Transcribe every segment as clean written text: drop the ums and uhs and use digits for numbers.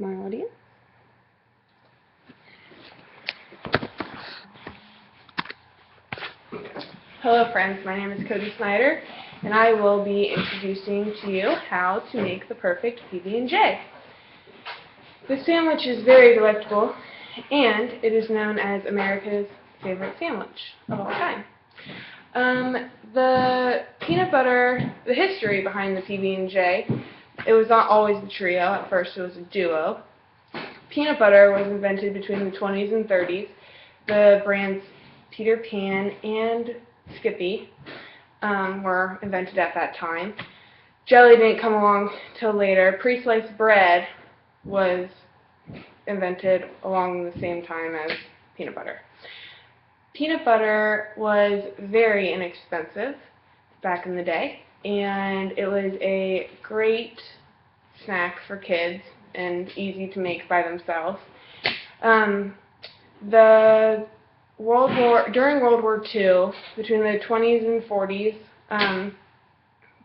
my audience. Hello friends, my name is Cody Snyder, and I will be introducing to you how to make the perfect PB&J. This sandwich is very delectable, and it is known as America's favorite sandwich of all time. The peanut butter, the history behind the PB&J, it was not always a trio. At first it was a duo. Peanut butter was invented between the 20s and 30s. The brands Peter Pan and Skippy were invented at that time. Jelly didn't come along till later. Pre-sliced bread was invented along the same time as peanut butter. Peanut butter was very inexpensive back in the day, and it was a great snack for kids and easy to make by themselves. During World War II, between the 20s and 40s,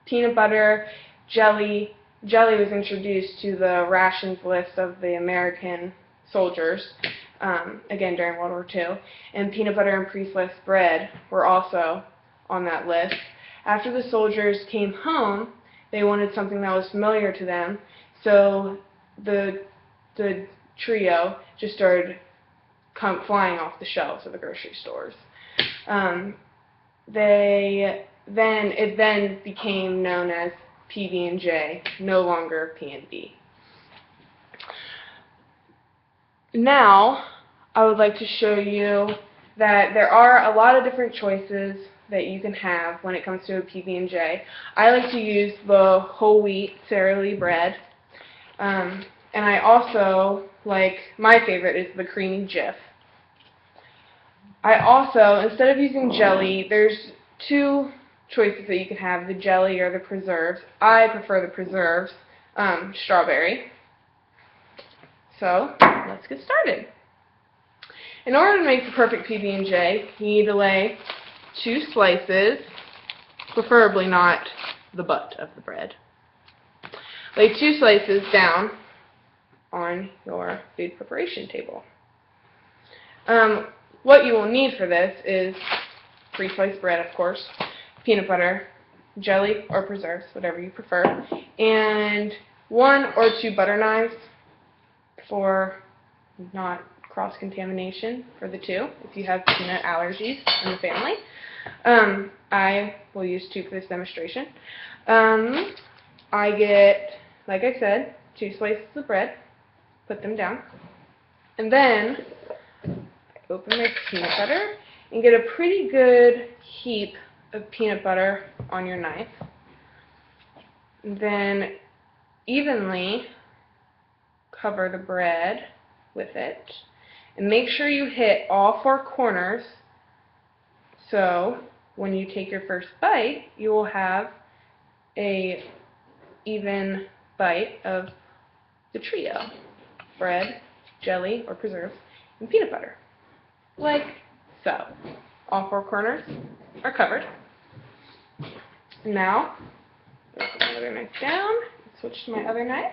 peanut butter, jelly was introduced to the rations list of the American soldiers, again during World War II, and peanut butter and pre-sliced bread were also on that list. After the soldiers came home, they wanted something that was familiar to them, so the trio just started flying off the shelves of the grocery stores. It then became known as PB&J, no longer P&B. Now, I would like to show you that there are a lot of different choices that you can have when it comes to a PB&J. I like to use the whole wheat Sara Lee bread, and I also like, my favorite is the creamy Jif. I also, instead of using jelly, there's two choices that you can have, the jelly or the preserves. I prefer the preserves, strawberry. So, let's get started. In order to make the perfect PB&J, you need to lay 2 slices, preferably not the butt of the bread. Lay 2 slices down on your food preparation table. What you will need for this is pre-sliced bread, of course, peanut butter, jelly or preserves, whatever you prefer, and 1 or 2 butter knives for not cross-contamination for the 2, if you have peanut allergies in the family. I will use 2 for this demonstration. I get, like I said, 2 slices of bread, put them down, and then I open my peanut butter and get a pretty good heap of peanut butter on your knife. And then evenly cover the bread with it, and make sure you hit all 4 corners, so when you take your first bite you will have a even bite of the trio: bread, jelly or preserves, and peanut butter, like so. All 4 corners are covered. Now put my other knife down, switch to my other knife,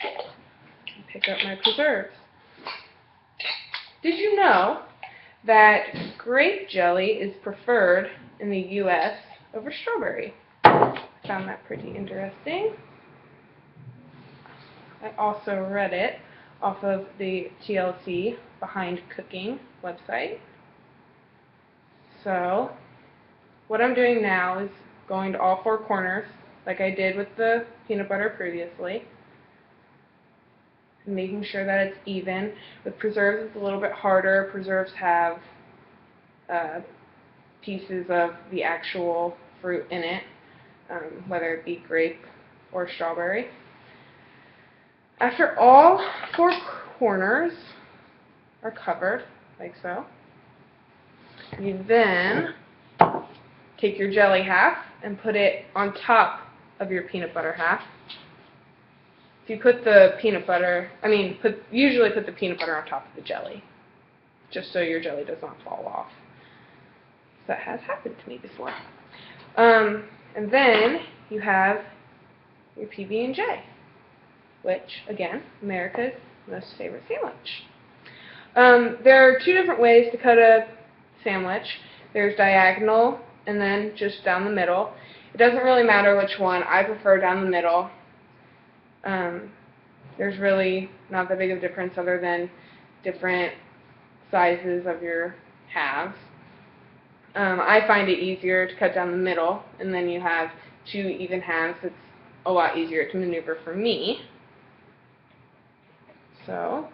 and pick up my preserves. Did you know that grape jelly is preferred in the U.S. over strawberry? I found that pretty interesting. I also read it off of the TLC Behind Cooking website. So what I'm doing now is going to all 4 corners, like I did with the peanut butter previously, making sure that it's even. With preserves it's a little bit harder. Preserves have pieces of the actual fruit in it, whether it be grape or strawberry. After all 4 corners are covered, like so, you then take your jelly half and put it on top of your peanut butter half. If you put the peanut butter, usually put the peanut butter on top of the jelly, just so your jelly does not fall off. That has happened to me before. And then you have your PB&J. which, again, America's most favorite sandwich. There are two different ways to cut a sandwich. There's diagonal and then just down the middle. It doesn't really matter which one. I prefer down the middle. There's really not that big of a difference other than different sizes of your halves. I find it easier to cut down the middle, and then you have two even halves. It's a lot easier to maneuver for me. So,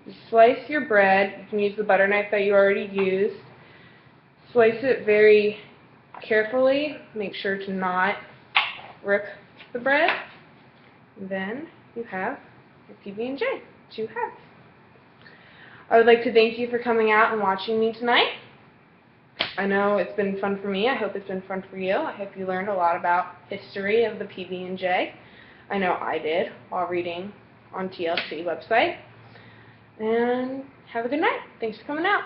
you slice your bread. You can use the butter knife that you already used. Slice it very carefully. Make sure to not rip the bread. And then you have your PB&J, 2 halves. I would like to thank you for coming out and watching me tonight. I know it's been fun for me. I hope it's been fun for you. I hope you learned a lot about history of the PB&J. I know I did while reading on TLC website. And have a good night. Thanks for coming out.